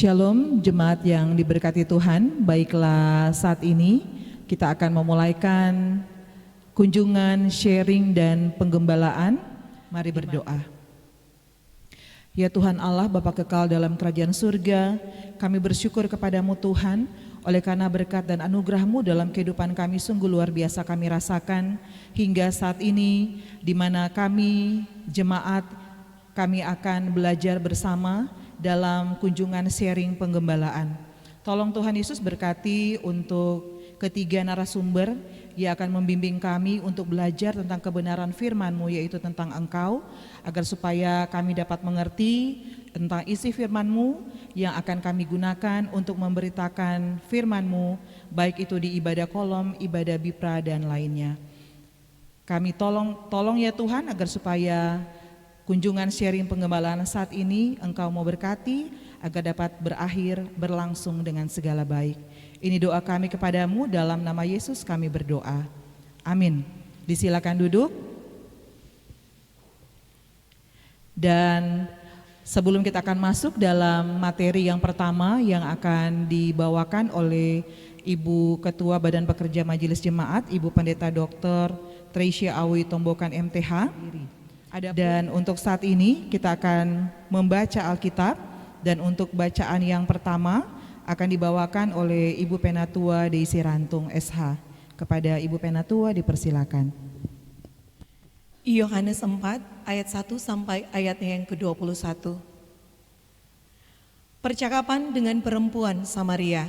Shalom, jemaat yang diberkati Tuhan. Baiklah, saat ini kita akan memulaikan kunjungan, sharing, dan penggembalaan. Mari berdoa. Ya Tuhan Allah, Bapa kekal dalam kerajaan surga, kami bersyukur kepadamu Tuhan, oleh karena berkat dan anugerah-Mu dalam kehidupan kami sungguh luar biasa kami rasakan hingga saat ini, di mana kami jemaat, kami akan belajar bersama dalam kunjungan sharing penggembalaan. Tolong Tuhan Yesus berkati untuk ketiga narasumber yang akan membimbing kami untuk belajar tentang kebenaran firman-Mu, yaitu tentang Engkau, agar supaya kami dapat mengerti tentang isi firman-Mu yang akan kami gunakan untuk memberitakan firman-Mu, baik itu di ibadah kolom, ibadah bipra, dan lainnya. Kami tolong ya Tuhan, agar supaya kunjungan sharing penggembalaan saat ini Engkau mau berkati agar dapat berakhir berlangsung dengan segala baik. Ini doa kami kepadamu, dalam nama Yesus kami berdoa. Amin. Disilakan duduk. Dan sebelum kita akan masuk dalam materi yang pertama yang akan dibawakan oleh Ibu Ketua Badan Pekerja Majelis Jemaat, Ibu Pendeta Dr. Treisya Awi Tombokan MTH. Dan untuk saat ini kita akan membaca Alkitab, dan untuk bacaan yang pertama akan dibawakan oleh Ibu Penatua Deisi Rantung SH. Kepada Ibu Penatua dipersilakan. Yohanes 4 ayat 1 sampai ayatnya yang ke-21. Percakapan dengan perempuan Samaria.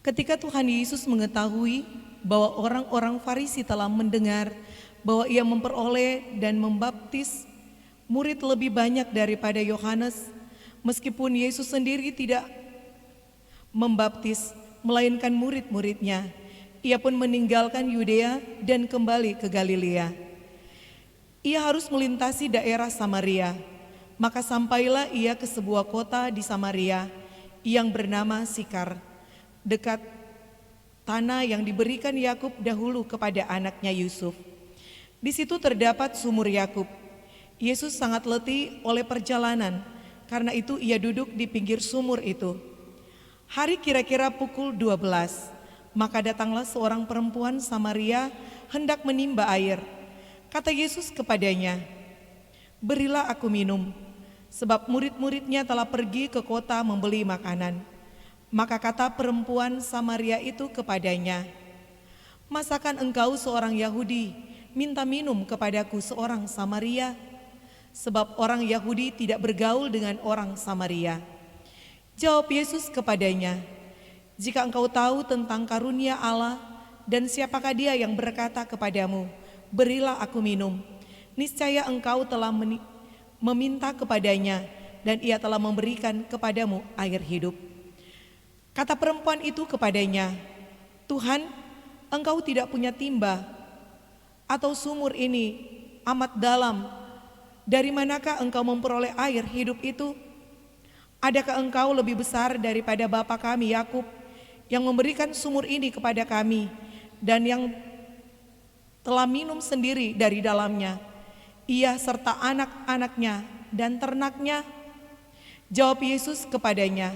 Ketika Tuhan Yesus mengetahui bahwa orang-orang Farisi telah mendengar bahwa ia memperoleh dan membaptis murid lebih banyak daripada Yohanes, meskipun Yesus sendiri tidak membaptis, melainkan murid-muridnya, ia pun meninggalkan Yudea dan kembali ke Galilea. Ia harus melintasi daerah Samaria, maka sampailah ia ke sebuah kota di Samaria yang bernama Sikar, dekat tanah yang diberikan Yakub dahulu kepada anaknya Yusuf. Di situ terdapat sumur Yakub. Yesus sangat letih oleh perjalanan, karena itu ia duduk di pinggir sumur itu. Hari kira-kira pukul 12, maka datanglah seorang perempuan Samaria hendak menimba air. Kata Yesus kepadanya, "Berilah aku minum," sebab murid-muridnya telah pergi ke kota membeli makanan. Maka kata perempuan Samaria itu kepadanya, "Masakan engkau seorang Yahudi minta minum kepadaku seorang Samaria?" Sebab orang Yahudi tidak bergaul dengan orang Samaria. Jawab Yesus kepadanya, "Jika engkau tahu tentang karunia Allah dan siapakah dia yang berkata kepadamu, 'Berilah aku minum,' niscaya engkau telah meminta kepadanya dan ia telah memberikan kepadamu air hidup." Kata perempuan itu kepadanya, "Tuhan, engkau tidak punya timba, atau sumur ini amat dalam. Dari manakah engkau memperoleh air hidup itu? Adakah engkau lebih besar daripada bapa kami Yakub, yang memberikan sumur ini kepada kami, dan yang telah minum sendiri dari dalamnya, ia serta anak-anaknya dan ternaknya?" Jawab Yesus kepadanya,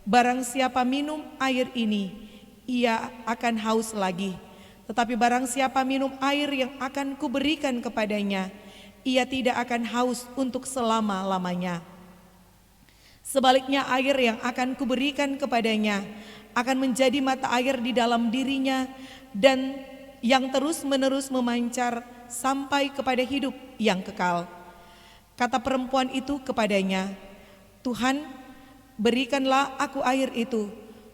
"Barang siapa minum air ini, ia akan haus lagi. Tetapi barang siapa minum air yang akan kuberikan kepadanya, ia tidak akan haus untuk selama-lamanya. Sebaliknya air yang akan kuberikan kepadanya akan menjadi mata air di dalam dirinya, dan yang terus-menerus memancar sampai kepada hidup yang kekal." Kata perempuan itu kepadanya, "Tuhan, berikanlah aku air itu,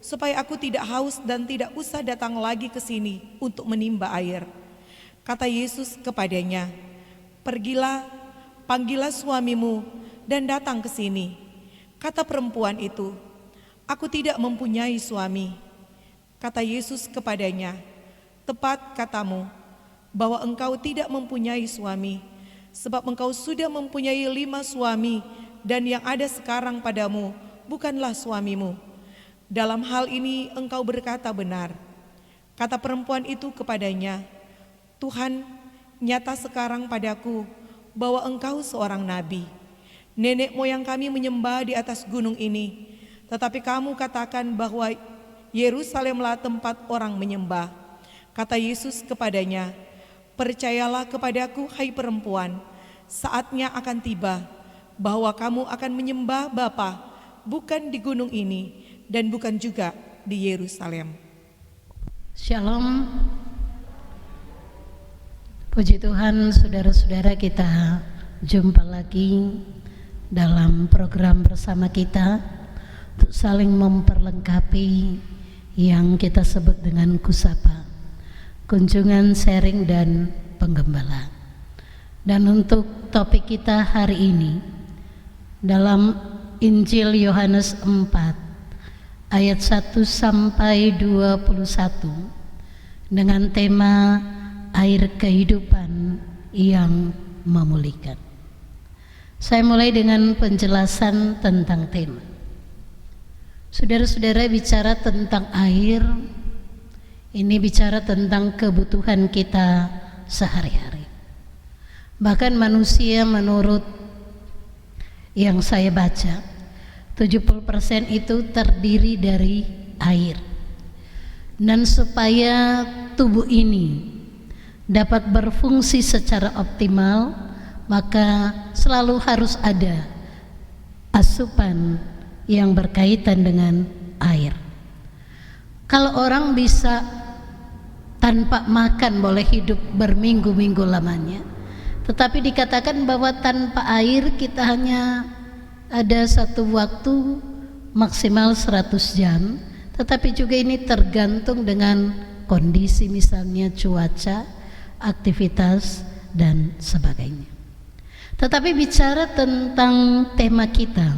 supaya aku tidak haus dan tidak usah datang lagi ke sini untuk menimba air." Kata Yesus kepadanya, "Pergilah, panggillah suamimu dan datang ke sini." Kata perempuan itu, "Aku tidak mempunyai suami." Kata Yesus kepadanya, "Tepat katamu bahwa engkau tidak mempunyai suami, sebab engkau sudah mempunyai 5 suami, dan yang ada sekarang padamu bukanlah suamimu. Dalam hal ini engkau berkata benar." Kata perempuan itu kepadanya, "Tuhan, nyata sekarang padaku bahwa engkau seorang nabi. Nenek moyang kami menyembah di atas gunung ini, Tetapi kamu katakan bahwa Yerusalemlah tempat orang menyembah. Kata Yesus kepadanya, percayalah kepadaku hai perempuan, saatnya akan tiba bahwa kamu akan menyembah Bapa bukan di gunung ini dan bukan juga di Yerusalem. Shalom. Puji Tuhan, saudara-saudara, kita jumpa lagi dalam program bersama kita untuk saling memperlengkapi yang kita sebut dengan Kusapa, kunjungan sharing dan penggembalaan. Dan untuk topik kita hari ini dalam Injil Yohanes 4 ayat 1 sampai 21 dengan tema air kehidupan yang memulihkan. Saya mulai dengan penjelasan tentang tema. Saudara-saudara, bicara tentang air, ini bicara tentang kebutuhan kita sehari-hari. Bahkan manusia menurut yang saya baca, 70% itu terdiri dari air. Dan supaya tubuh ini dapat berfungsi secara optimal, maka selalu harus ada asupan yang berkaitan dengan air. Kalau orang bisa tanpa makan boleh hidup berminggu-minggu lamanya, tetapi dikatakan bahwa tanpa air kita hanya ada satu waktu maksimal 100 jam, tetapi juga ini tergantung dengan kondisi, misalnya cuaca, aktivitas dan sebagainya. Tetapi bicara tentang tema kita,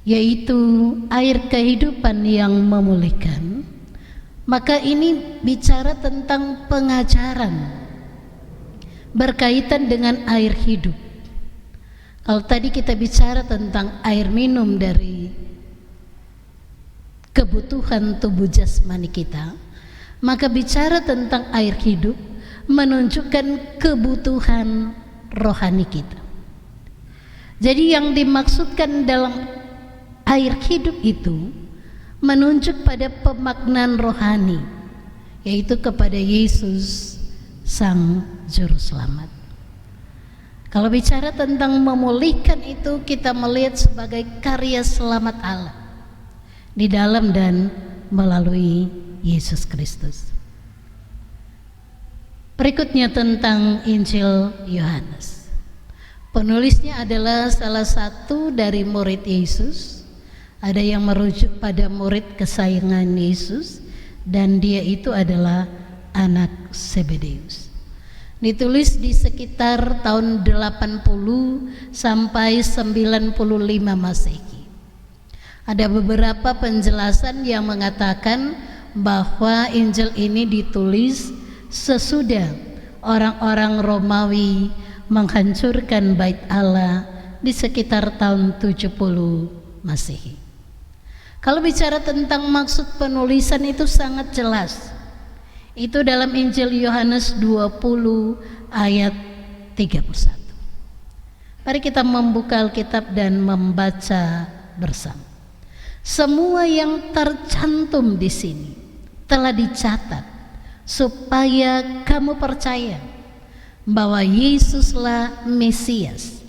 yaitu air kehidupan yang memulihkan, maka ini bicara tentang pengajaran berkaitan dengan air hidup. Kalau tadi kita bicara tentang air minum dari kebutuhan tubuh jasmani kita, maka bicara tentang air hidup menunjukkan kebutuhan rohani kita. Jadi yang dimaksudkan dalam air hidup itu menunjuk pada pemaknaan rohani, yaitu kepada Yesus Sang Juru Selamat. Kalau bicara tentang memulihkan itu, kita melihat sebagai karya selamat Allah di dalam dan melalui Yesus Kristus. Berikutnya tentang Injil Yohanes. Penulisnya adalah salah satu dari murid Yesus. Ada yang merujuk pada murid kesayangan Yesus, dan dia itu adalah anak Zebedeus. Ditulis di sekitar tahun 80 sampai 95 Masehi. Ada beberapa penjelasan yang mengatakan bahwa Injil ini ditulis sesudah orang-orang Romawi menghancurkan Bait Allah di sekitar tahun 70 Masehi. Kalau bicara tentang maksud penulisan itu sangat jelas. Itu dalam Injil Yohanes 20 ayat 31. Mari kita membuka Alkitab dan membaca bersama. Semua yang tercantum di sini telah dicatat supaya kamu percaya bahwa Yesuslah Mesias,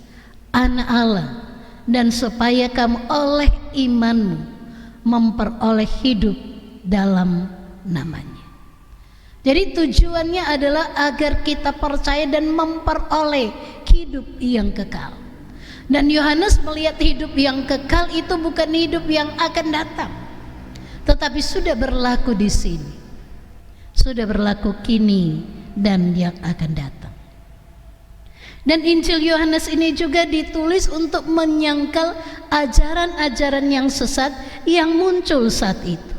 Anak Allah, dan supaya kamu oleh imanmu memperoleh hidup dalam namanya. Jadi tujuannya adalah agar kita percaya dan memperoleh hidup yang kekal. Dan Yohanes melihat hidup yang kekal itu bukan hidup yang akan datang, tetapi sudah berlaku di sini, sudah berlaku kini dan yang akan datang. Dan Injil Yohanes ini juga ditulis untuk menyangkal ajaran-ajaran yang sesat yang muncul saat itu,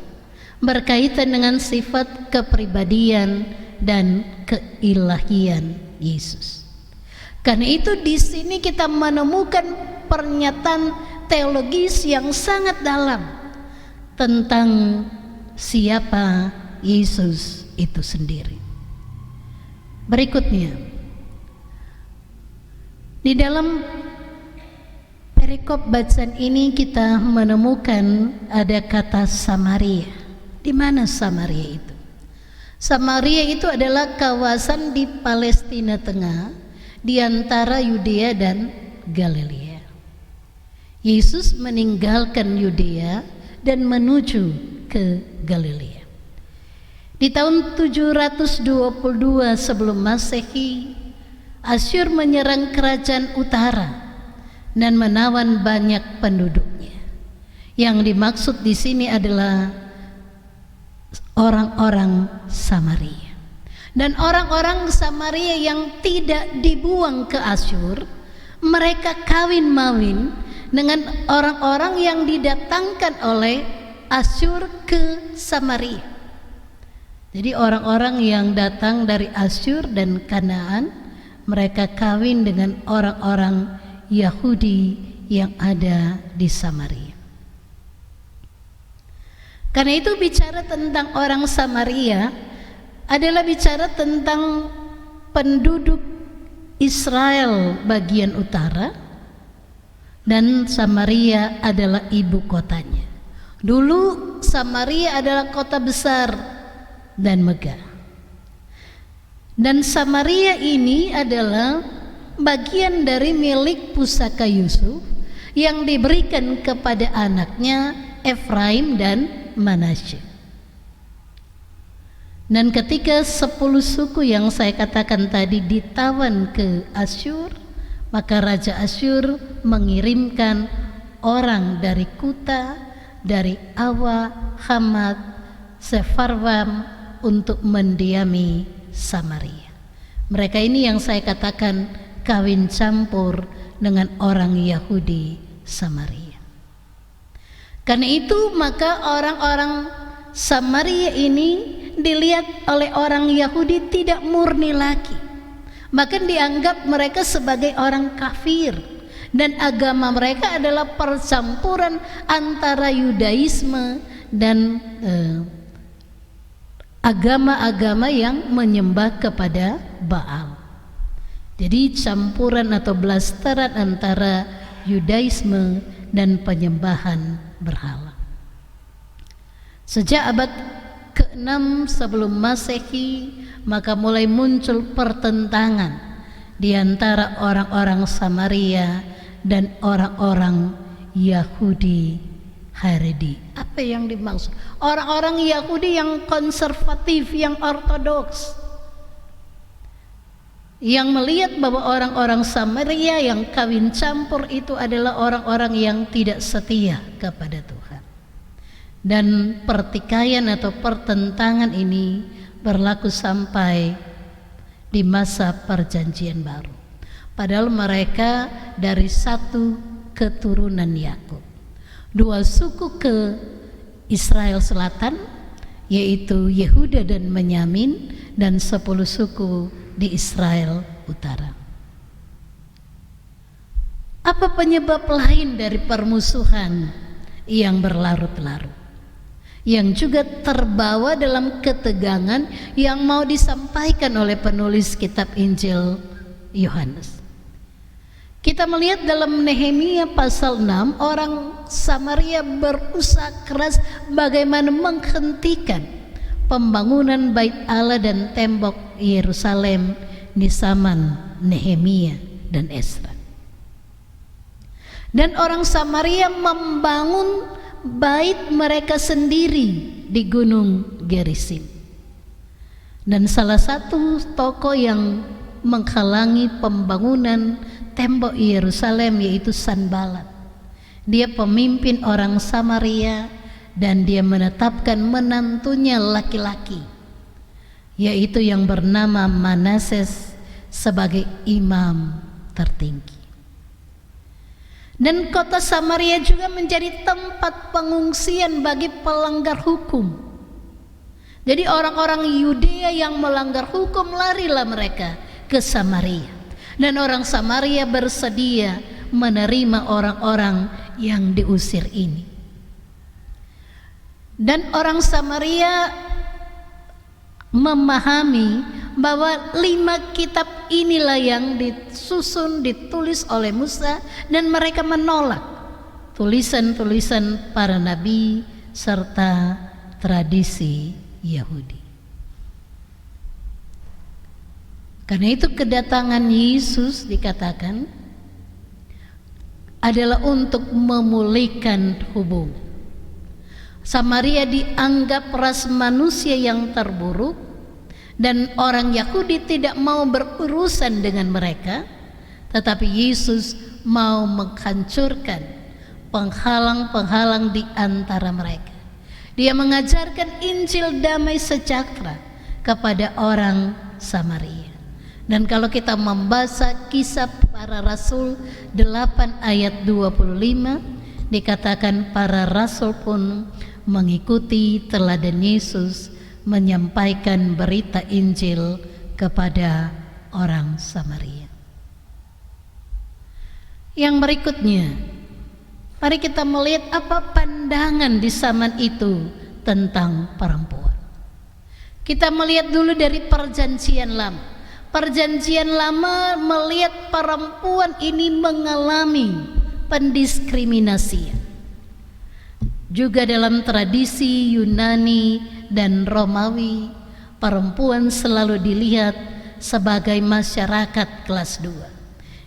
berkaitan dengan sifat kepribadian dan keilahian Yesus. Karena itu di sini kita menemukan pernyataan teologis yang sangat dalam tentang siapa Yesus itu sendiri. Berikutnya, di dalam perikop bacaan ini kita menemukan ada kata Samaria. Di mana Samaria itu? Samaria itu adalah kawasan di Palestina Tengah, di antara Yudea dan Galilea. Yesus meninggalkan Yudea dan menuju ke Galilea. Di tahun 722 sebelum Masehi, Asyur menyerang kerajaan utara dan menawan banyak penduduknya. Yang dimaksud di sini adalah orang-orang Samaria. Dan orang-orang Samaria yang tidak dibuang ke Asyur, mereka kawin-mawin dengan orang-orang yang didatangkan oleh Asyur ke Samaria. Jadi orang-orang yang datang dari Asyur dan Kanaan, mereka kawin dengan orang-orang Yahudi yang ada di Samaria. Karena itu bicara tentang orang Samaria adalah bicara tentang penduduk Israel bagian utara, dan Samaria adalah ibu kotanya. Dulu Samaria adalah kota besar dan megah. Dan Samaria ini adalah bagian dari milik pusaka Yusuf yang diberikan kepada anaknya Efraim dan Manasye. Dan ketika 10 suku yang saya katakan tadi ditawan ke Asyur, maka Raja Asyur mengirimkan orang dari Kuta, dari Awa, Hamat, Sefarwam untuk mendiami Samaria. Mereka ini yang saya katakan kawin campur dengan orang Yahudi Samaria. Karena itu maka orang-orang Samaria ini dilihat oleh orang Yahudi tidak murni lagi, bahkan dianggap mereka sebagai orang kafir, dan agama mereka adalah percampuran antara Yudaisme dan agama-agama yang menyembah kepada Baal. Jadi campuran atau blasteran antara Yudaisme dan penyembahan berhala. Sejak abad ke-6 sebelum Masehi, maka mulai muncul pertentangan di antara orang-orang Samaria dan orang-orang Yahudi Haredi. Apa yang dimaksud? Orang-orang Yahudi yang konservatif, yang ortodoks, yang melihat bahwa orang-orang Samaria yang kawin campur itu adalah orang-orang yang tidak setia kepada Tuhan. Dan pertikaian atau pertentangan ini berlaku sampai di masa Perjanjian Baru. Padahal mereka dari satu keturunan Yakub. 2 suku ke Israel Selatan, yaitu Yehuda dan Benyamin, dan 10 suku di Israel Utara. Apa penyebab lain dari permusuhan yang berlarut-larut, yang juga terbawa dalam ketegangan yang mau disampaikan oleh penulis kitab Injil Yohanes? Kita melihat dalam Nehemia pasal 6, orang Samaria berusaha keras bagaimana menghentikan pembangunan Bait Allah dan tembok Yerusalem di zaman Nehemia dan Esra. Dan orang Samaria membangun bait mereka sendiri di Gunung Gerizim. Dan salah satu tokoh yang menghalangi pembangunan tembok Yerusalem yaitu Sanbalat. Dia pemimpin orang Samaria dan dia menetapkan menantunya laki-laki, yaitu yang bernama Manases, sebagai imam tertinggi. Dan kota Samaria juga menjadi tempat pengungsian bagi pelanggar hukum. Jadi orang-orang Yudea yang melanggar hukum larilah mereka ke Samaria. Dan orang Samaria bersedia menerima orang-orang yang diusir ini. Dan orang Samaria memahami bahwa 5 kitab inilah yang disusun, ditulis oleh Musa, dan mereka menolak tulisan-tulisan para nabi serta tradisi Yahudi. Karena itu kedatangan Yesus dikatakan adalah untuk memulihkan hubungan. Samaria dianggap ras manusia yang terburuk dan orang Yahudi tidak mau berurusan dengan mereka, tetapi Yesus mau menghancurkan penghalang-penghalang di antara mereka. Dia mengajarkan Injil damai sejahtera kepada orang Samaria. Dan kalau kita membaca Kisah Para Rasul 8 ayat 25, dikatakan para rasul pun mengikuti teladan Yesus menyampaikan berita Injil kepada orang Samaria. Yang berikutnya, mari kita melihat apa pandangan di zaman itu tentang perempuan. Kita melihat dulu dari Perjanjian Lama. Perjanjian Lama melihat perempuan ini mengalami pendiskriminasian. Juga dalam tradisi Yunani dan Romawi, perempuan selalu dilihat sebagai masyarakat kelas 2,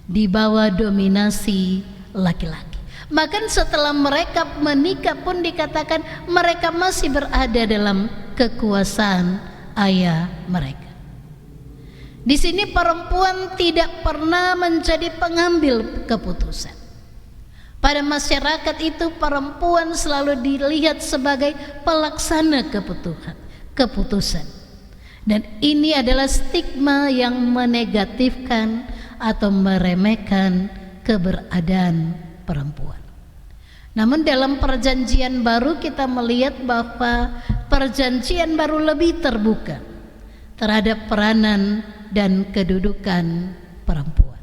di bawah dominasi laki-laki. Bahkan setelah mereka menikah pun dikatakan mereka masih berada dalam kekuasaan ayah mereka. Di sini perempuan tidak pernah menjadi pengambil keputusan. Pada masyarakat itu perempuan selalu dilihat sebagai pelaksana keputusan. Dan ini adalah stigma yang menegatifkan atau meremehkan keberadaan perempuan. Namun dalam Perjanjian Baru kita melihat bahwa Perjanjian Baru lebih terbuka terhadap peranan dan kedudukan perempuan.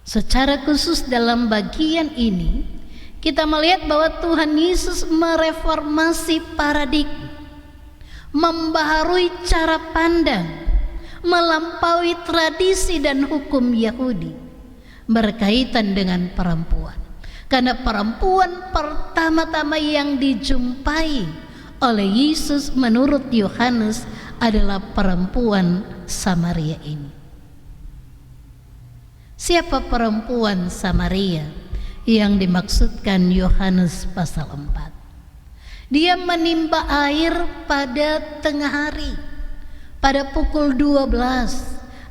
Secara khusus dalam bagian ini kita melihat bahwa Tuhan Yesus mereformasi paradigma, membaharui cara pandang, melampaui tradisi dan hukum Yahudi berkaitan dengan perempuan. Karena perempuan pertama-tama yang dijumpai oleh Yesus menurut Yohanes adalah perempuan Samaria ini. Siapa perempuan Samaria yang dimaksudkan Yohanes pasal 4? Dia menimba air pada tengah hari, pada pukul 12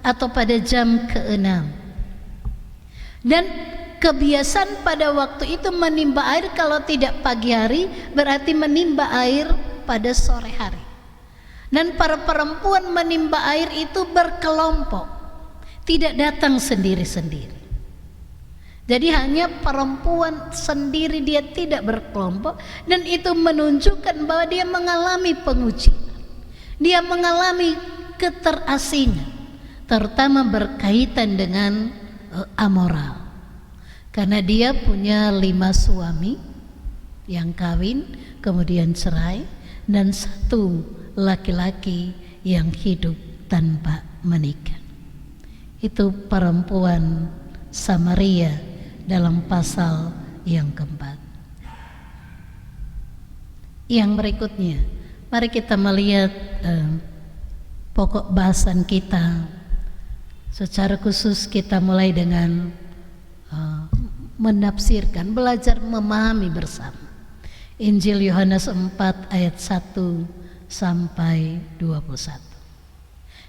atau pada jam ke-6. Dan kebiasaan pada waktu itu menimba air, kalau tidak pagi hari berarti menimba air pada sore hari. Dan para perempuan menimba air itu berkelompok, tidak datang sendiri-sendiri. Jadi hanya perempuan sendiri, dia tidak berkelompok. Dan itu menunjukkan bahwa dia mengalami pengucian, dia mengalami keterasingan, terutama berkaitan dengan amoral. Karena dia punya 5 suami yang kawin kemudian cerai, dan 1 laki-laki yang hidup tanpa menikah. Itu perempuan Samaria dalam pasal yang keempat. Yang berikutnya, mari kita melihat pokok bahasan kita. Secara khusus kita mulai dengan menafsirkan, belajar memahami bersama Injil Yohanes 4 ayat 1 sampai 21.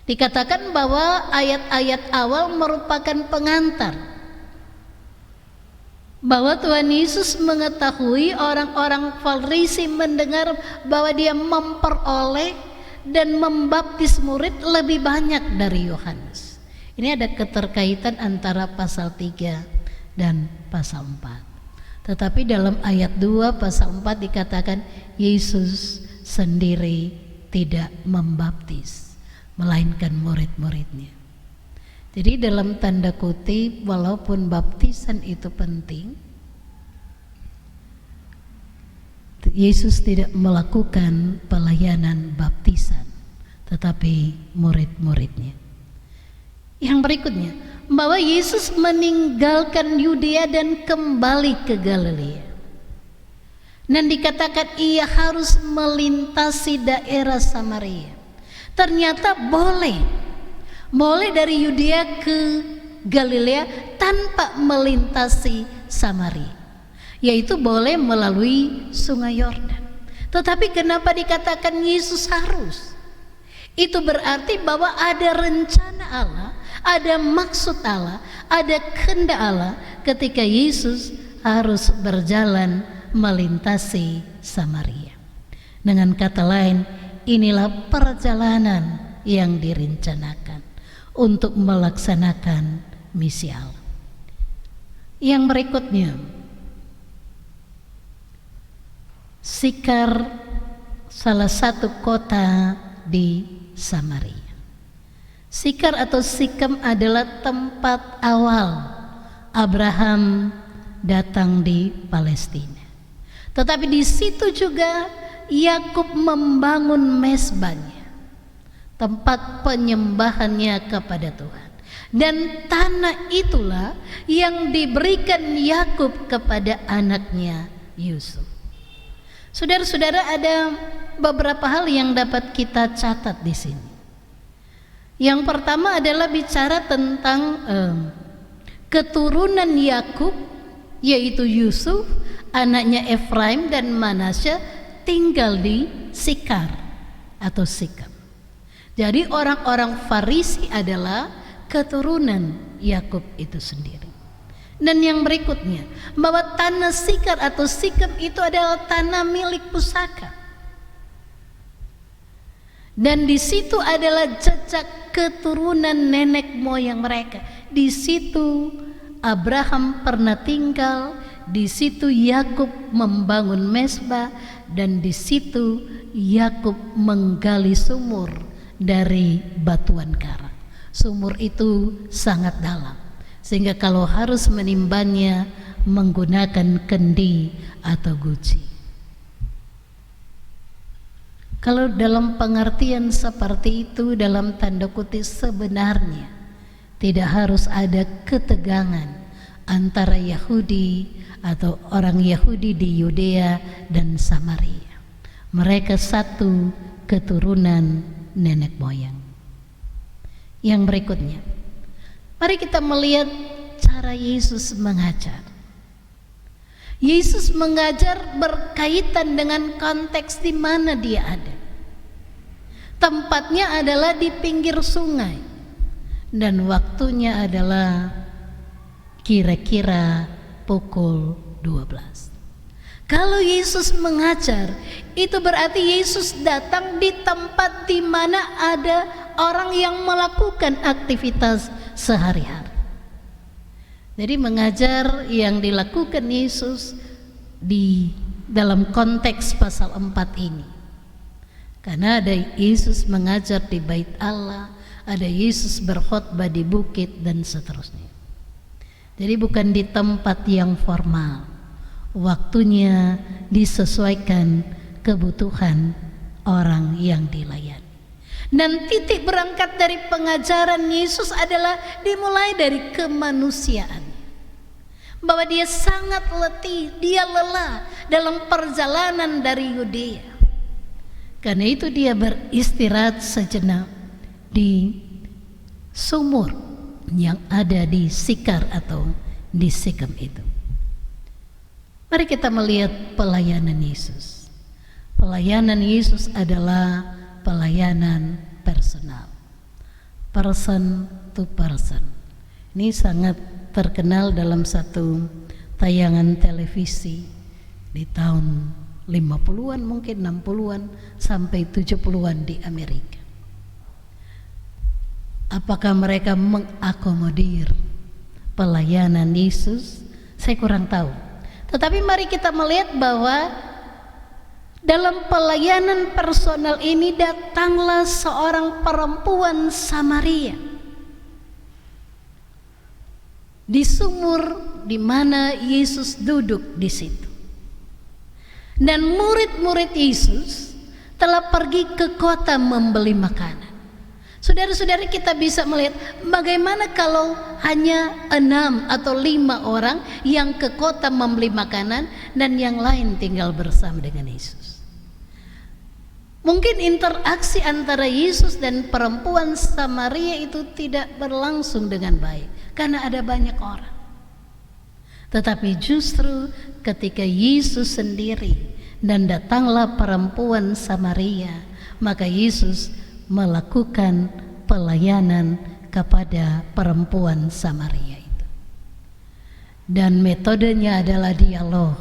Dikatakan bahwa ayat-ayat awal merupakan pengantar, bahwa Tuhan Yesus mengetahui orang-orang Farisi mendengar bahwa dia memperoleh dan membaptis murid lebih banyak dari Yohanes. Ini ada keterkaitan antara pasal 3 dan pasal 4. Tetapi dalam ayat 2 pasal 4 dikatakan Yesus sendiri tidak membaptis, melainkan murid-muridnya. Jadi dalam tanda kutip, walaupun baptisan itu penting, Yesus tidak melakukan pelayanan baptisan, tetapi murid-muridnya. Yang berikutnya, bahwa Yesus meninggalkan Yudea dan kembali ke Galilea. Dan dikatakan ia harus melintasi daerah Samaria. Ternyata boleh dari Yudea ke Galilea tanpa melintasi Samaria, yaitu boleh melalui Sungai Yordan. Tetapi kenapa dikatakan Yesus harus? Itu berarti bahwa ada rencana Allah, ada maksud Allah, ada kehendak Allah ketika Yesus harus berjalan melintasi Samaria. Dengan kata lain, inilah perjalanan yang direncanakan untuk melaksanakan misi Allah. Yang berikutnya, Sikar, salah satu kota di Samaria. Sikar atau Sikem adalah tempat awal Abraham datang di Palestina. Tetapi di situ juga Yakub membangun mezbahnya, tempat penyembahannya kepada Tuhan. Dan tanah itulah yang diberikan Yakub kepada anaknya Yusuf. Saudara-saudara, ada beberapa hal yang dapat kita catat di sini. Yang pertama adalah bicara tentang keturunan Yakub, yaitu Yusuf, anaknya Efraim dan Manasya, tinggal di Sikar atau Sikem. Jadi orang-orang Farisi adalah keturunan Yakub itu sendiri. Dan yang berikutnya, bahwa tanah Sikar atau Sikem itu adalah tanah milik pusaka. Dan di situ adalah jejak keturunan nenek moyang mereka. Di situ Abraham pernah tinggal, di situ Yakub membangun mezbah, dan di situ Yakub menggali sumur dari batuan karang. Sumur itu sangat dalam, sehingga kalau harus menimbanya menggunakan kendi atau guci. Kalau dalam pengertian seperti itu, dalam tanda kutip, sebenarnya tidak harus ada ketegangan antara Yahudi atau orang Yahudi di Yudea dan Samaria. Mereka satu keturunan nenek moyang. Yang berikutnya, mari kita melihat cara Yesus mengajar. Yesus mengajar berkaitan dengan konteks di mana dia ada. Tempatnya adalah di pinggir sungai, dan waktunya adalah kira-kira pukul 12. Kalau Yesus mengajar, itu berarti Yesus datang di tempat di mana ada orang yang melakukan aktivitas sehari-hari. Jadi mengajar yang dilakukan Yesus di dalam konteks pasal 4 ini. Karena ada Yesus mengajar di bait Allah, ada Yesus berkhotbah di bukit dan seterusnya. Jadi bukan di tempat yang formal. Waktunya disesuaikan kebutuhan orang yang dilayani. Dan titik berangkat dari pengajaran Yesus adalah dimulai dari kemanusiaan. Bahwa dia sangat letih, dia lelah dalam perjalanan dari Yudea. Karena itu dia beristirahat sejenak di sumur yang ada di Sikar atau di Sikem itu. Mari kita melihat pelayanan Yesus. Pelayanan Yesus adalah pelayanan personal, person to person. Ini sangat terkenal dalam satu tayangan televisi di tahun 50-an, mungkin 60-an sampai 70-an di Amerika. Apakah mereka mengakomodir pelayanan Yesus? Saya kurang tahu. Tetapi mari kita melihat bahwa dalam pelayanan personal ini datanglah seorang perempuan Samaria di sumur di mana Yesus duduk di situ. Dan murid-murid Yesus telah pergi ke kota membeli makanan. Saudara-saudara, kita bisa melihat bagaimana kalau hanya 6 atau 5 orang yang ke kota membeli makanan dan yang lain tinggal bersama dengan Yesus. Mungkin interaksi antara Yesus dan perempuan Samaria itu tidak berlangsung dengan baik karena ada banyak orang. Tetapi justru ketika Yesus sendiri dan datanglah perempuan Samaria, maka Yesus melakukan pelayanan kepada perempuan Samaria itu. Dan metodenya adalah dialog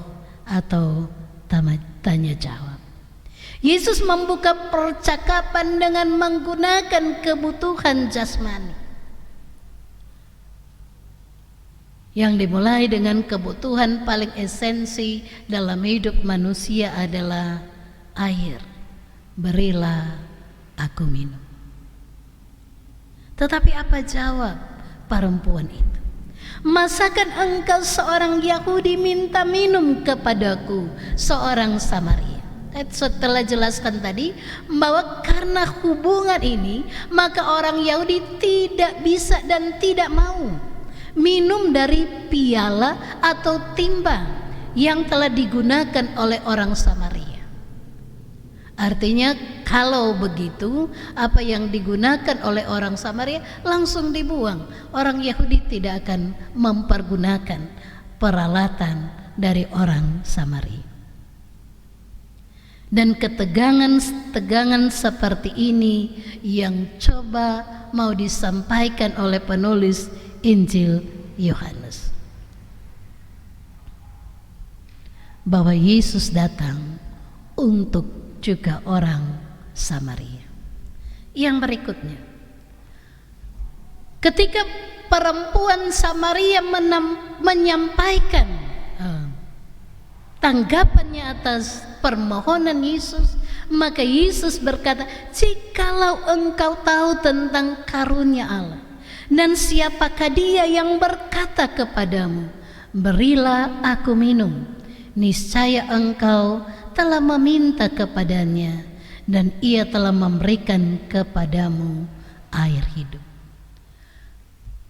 atau tanya jawab. Yesus membuka percakapan dengan menggunakan kebutuhan jasmani. Yang dimulai dengan kebutuhan paling esensi dalam hidup manusia adalah air. Berilah aku minum. Tetapi apa jawab perempuan itu? Masakan engkau seorang Yahudi minta minum kepadaku seorang Samaria? Setelah jelaskan tadi bahwa karena hubungan ini maka orang Yahudi tidak bisa dan tidak mau minum dari piala atau timba yang telah digunakan oleh orang Samaria. Artinya kalau begitu apa yang digunakan oleh orang Samaria langsung dibuang. Orang Yahudi tidak akan mempergunakan peralatan dari orang Samaria. Dan ketegangan seperti ini yang coba mau disampaikan oleh penulis Injil Yohanes, bahwa Yesus datang untuk juga orang Samaria. Yang berikutnya, ketika perempuan Samaria menyampaikan tanggapannya atas permohonan Yesus, maka Yesus berkata, jikalau engkau tahu tentang karunia Allah dan siapakah dia yang berkata kepadamu, berilah aku minum, niscaya engkau telah meminta kepadanya dan ia telah memberikan kepadamu air hidup.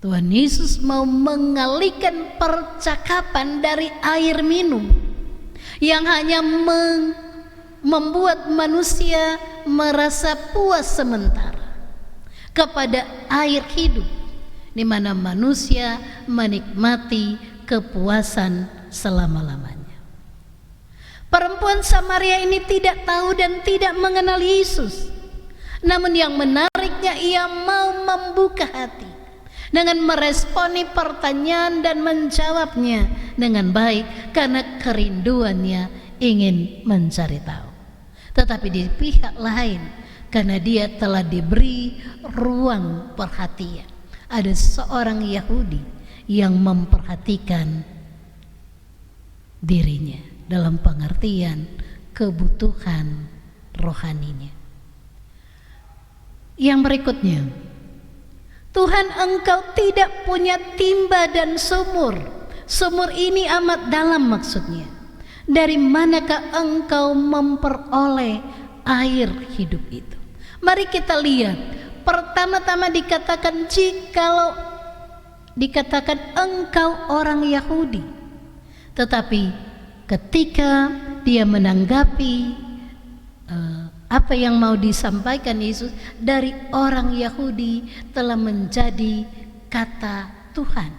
Tuhan Yesus mau mengalihkan percakapan dari air minum yang hanya membuat manusia merasa puas sementara kepada air hidup, di mana manusia menikmati kepuasan selama-lamanya. Perempuan Samaria ini tidak tahu dan tidak mengenal Yesus. Namun yang menariknya, ia mau membuka hati dengan meresponi pertanyaan dan menjawabnya dengan baik karena kerinduannya ingin mencari tahu. Tetapi di pihak lain, karena dia telah diberi ruang perhatian, ada seorang Yahudi yang memperhatikan dirinya dalam pengertian kebutuhan rohaninya. Yang berikutnya, Tuhan, engkau tidak punya timba dan sumur. Sumur ini amat dalam maksudnya. Dari manakah engkau memperoleh air hidup itu? Mari kita lihat. Pertama-tama dikatakan jikalau dikatakan engkau orang Yahudi. Tetapi ketika dia menanggapi apa yang mau disampaikan Yesus dari orang Yahudi telah menjadi kata Tuhan.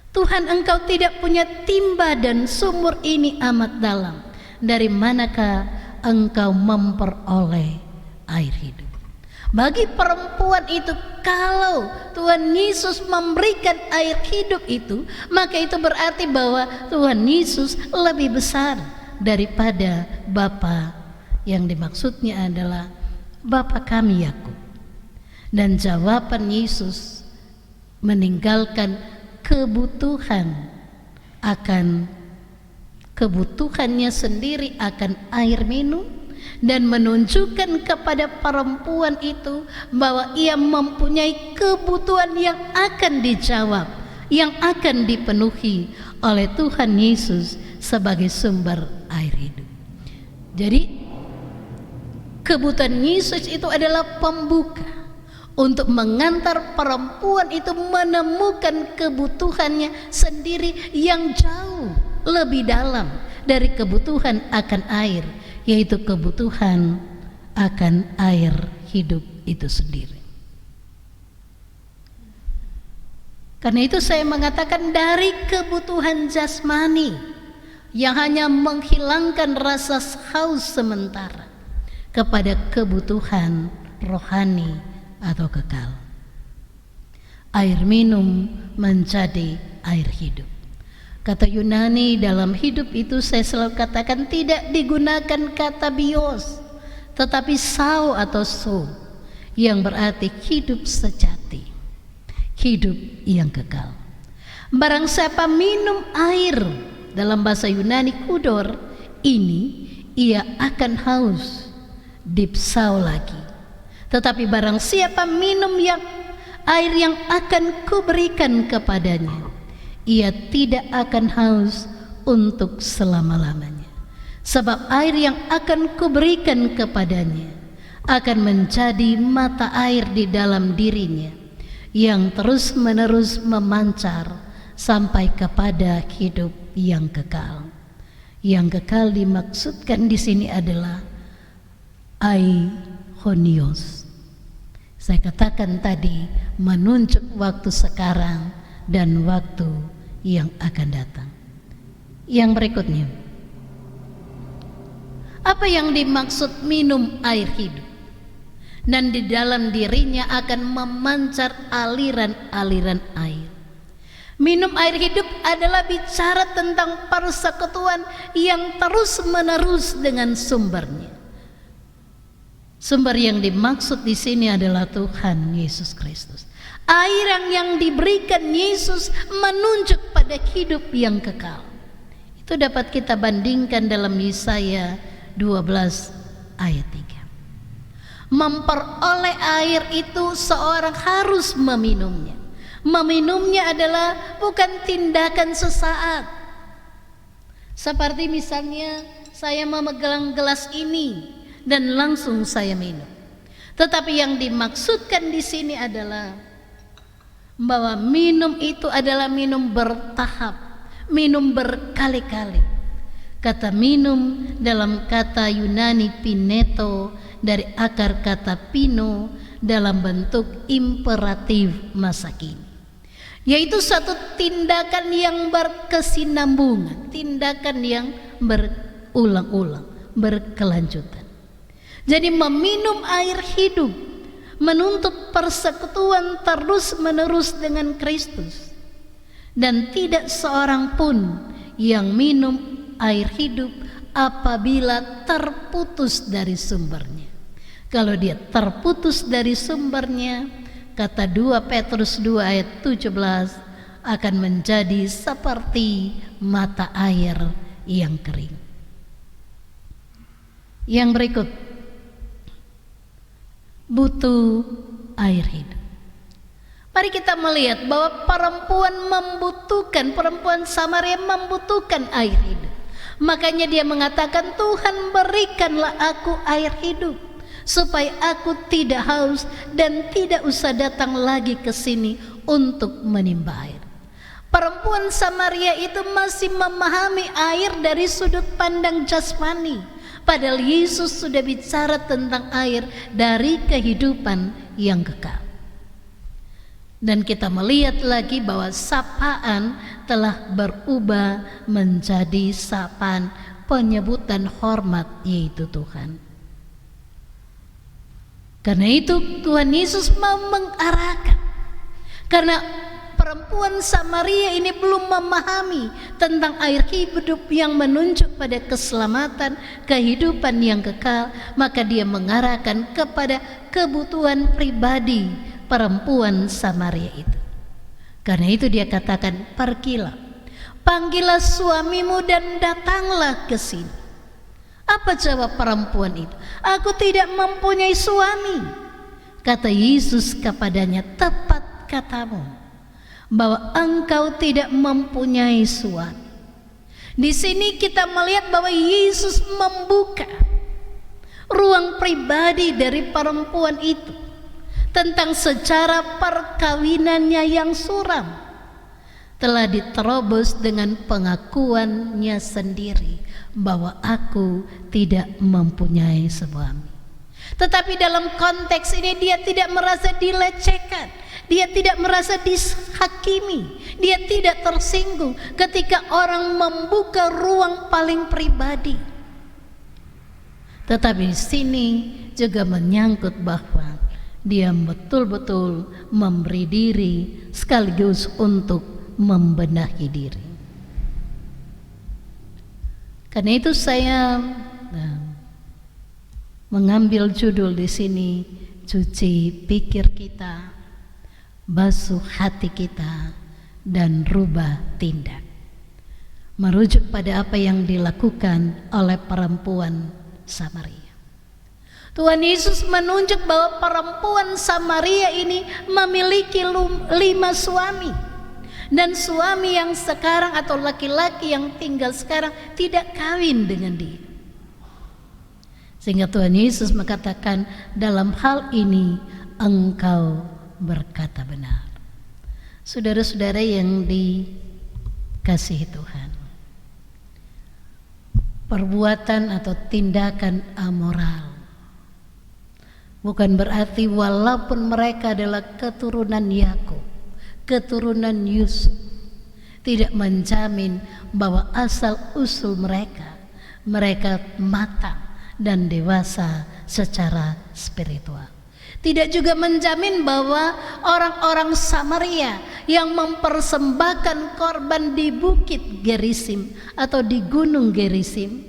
Tuhan, engkau tidak punya timba dan sumur ini amat dalam. Dari manakah engkau memperoleh air hidup? Bagi perempuan itu, kalau Tuhan Yesus memberikan air hidup itu, maka itu berarti bahwa Tuhan Yesus lebih besar daripada Bapa yang dimaksudnya adalah Bapa kami Yakub. Dan jawaban Yesus meninggalkan kebutuhannya sendiri akan air minum dan menunjukkan kepada perempuan itu bahwa ia mempunyai kebutuhan yang akan dijawab, yang akan dipenuhi oleh Tuhan Yesus sebagai sumber air hidup. Jadi Kebutuhan Yesus itu adalah pembuka untuk mengantar perempuan itu menemukan kebutuhannya sendiri yang jauh lebih dalam dari kebutuhan akan air, yaitu kebutuhan akan air hidup itu sendiri. Karena itu saya mengatakan, dari kebutuhan jasmani yang hanya menghilangkan rasa haus sementara kepada kebutuhan rohani atau kekal. Air minum menjadi air hidup. Kata Yunani dalam hidup itu saya selalu katakan tidak digunakan kata bios, tetapi sau atau so, yang berarti hidup sejati, hidup yang kekal. Barang siapa minum air dalam bahasa Yunani kudor ini, ia akan haus dipsau lagi. Tetapi barang siapa minum yang air yang akan kuberikan kepadanya, ia tidak akan haus untuk selama-lamanya. Sebab air yang akan kuberikan kepadanya akan menjadi mata air di dalam dirinya, yang terus-menerus memancar sampai kepada hidup yang kekal. Yang kekal dimaksudkan di sini adalah aionios. Saya katakan tadi, menunjuk waktu sekarang dan waktu yang akan datang. Yang berikutnya, apa yang dimaksud minum air hidup? Dan di dalam dirinya akan memancar aliran-aliran air. Minum air hidup adalah bicara tentang persekutuan yang terus-menerus dengan sumbernya. Sumber yang dimaksud di sini adalah Tuhan Yesus Kristus. Air yang diberikan Yesus menunjuk pada hidup yang kekal. Itu dapat kita bandingkan dalam Yesaya 12 ayat 3. Memperoleh air itu seorang harus meminumnya. Meminumnya adalah bukan tindakan sesaat. Seperti misalnya saya memegang gelas ini dan langsung saya minum. Tetapi yang dimaksudkan di sini adalah bahwa minum itu adalah minum bertahap, minum berkali-kali. Kata minum dalam kata Yunani pineto dari akar kata pino dalam bentuk imperatif masa kini, yaitu satu tindakan yang berkesinambungan, tindakan yang berulang-ulang, berkelanjutan. Jadi meminum air hidup menuntut persekutuan terus-menerus dengan Kristus, dan tidak seorang pun yang minum air hidup apabila terputus dari sumbernya. Kalau dia terputus dari sumbernya, kata 2 Petrus 2 ayat 17, akan menjadi seperti mata air yang kering. Yang berikut, butuh air hidup. Mari kita melihat bahwa perempuan Samaria membutuhkan air hidup. Makanya dia mengatakan, Tuhan berikanlah aku air hidup, supaya aku tidak haus dan tidak usah datang lagi ke sini untuk menimba air. Perempuan Samaria itu masih memahami air dari sudut pandang jasmani, padahal Yesus sudah bicara tentang air dari kehidupan yang kekal. Dan kita melihat lagi bahwa sapaan telah berubah menjadi sapaan penyebutan hormat, yaitu Tuhan. Karena itu Tuhan Yesus mau mengarahkan, karena perempuan Samaria ini belum memahami tentang air hidup yang menunjuk pada keselamatan, kehidupan yang kekal, maka dia mengarahkan kepada kebutuhan pribadi perempuan Samaria itu. Karena itu dia katakan, pergilah, panggillah suamimu dan datanglah ke sini. Apa jawab perempuan itu? Aku tidak mempunyai suami. Kata Yesus kepadanya, tepat katamu, bahwa engkau tidak mempunyai suami. Di sini kita melihat bahwa Yesus membuka ruang pribadi dari perempuan itu, tentang sejarah perkawinannya yang suram, telah diterobos dengan pengakuannya sendiri bahwa aku tidak mempunyai suami. Tetapi dalam konteks ini dia tidak merasa dilecehkan, dia tidak merasa dihakimi, dia tidak tersinggung ketika orang membuka ruang paling pribadi. Tetapi di sini juga menyangkut bahwa dia betul-betul memberi diri sekaligus untuk membenahi diri. Karena itu saya mengambil judul di sini, cuci pikir kita, basuh hati kita, dan rubah tindak. Merujuk pada apa yang dilakukan oleh perempuan Samaria. Tuhan Yesus menunjuk bahwa perempuan Samaria ini memiliki 5 suami, dan suami yang sekarang atau laki-laki yang tinggal sekarang tidak kawin dengan dia. Sehingga Tuhan Yesus mengatakan, dalam hal ini engkau berkata benar. Saudara-saudara yang dikasihi Tuhan, perbuatan atau tindakan amoral bukan berarti walaupun mereka adalah keturunan Yakub, keturunan Yusuf, tidak menjamin bahwa asal usul mereka matang dan dewasa secara spiritual. Tidak juga menjamin bahwa orang-orang Samaria yang mempersembahkan korban di Bukit Gerisim atau di Gunung Gerisim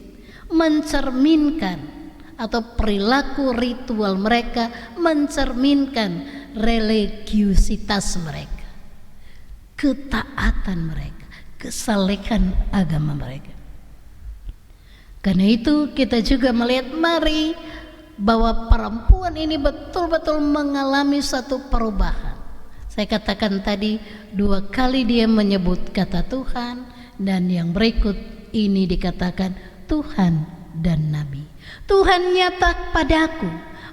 mencerminkan atau perilaku ritual mereka mencerminkan religiusitas mereka, ketaatan mereka, kesalehan agama mereka. Karena itu kita juga melihat bahwa perempuan ini betul-betul mengalami satu perubahan. Saya katakan tadi 2 kali dia menyebut kata Tuhan, dan yang berikut ini dikatakan Tuhan dan Nabi. Tuhan nyata padaku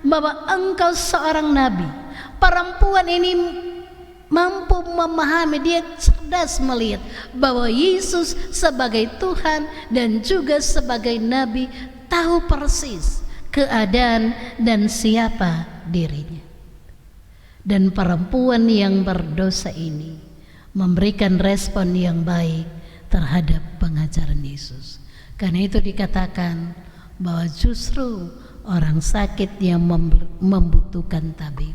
bahwa engkau seorang nabi. Perempuan ini mampu memahami, dia cerdas melihat bahwa Yesus sebagai Tuhan dan juga sebagai nabi tahu persis keadaan dan siapa dirinya. Dan perempuan yang berdosa ini memberikan respon yang baik terhadap pengajaran Yesus. Karena itu dikatakan bahwa justru orang sakit yang membutuhkan tabib,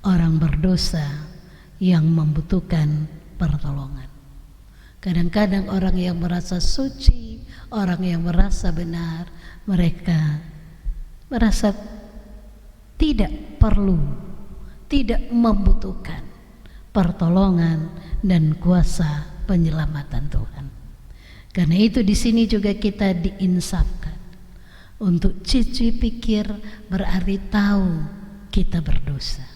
orang berdosa yang membutuhkan pertolongan. Kadang-kadang orang yang merasa suci, orang yang merasa benar, mereka merasa tidak perlu, tidak membutuhkan pertolongan dan kuasa penyelamatan Tuhan. Karena itu di sini juga kita diinsafkan untuk cuci pikir, berarti tahu kita berdosa.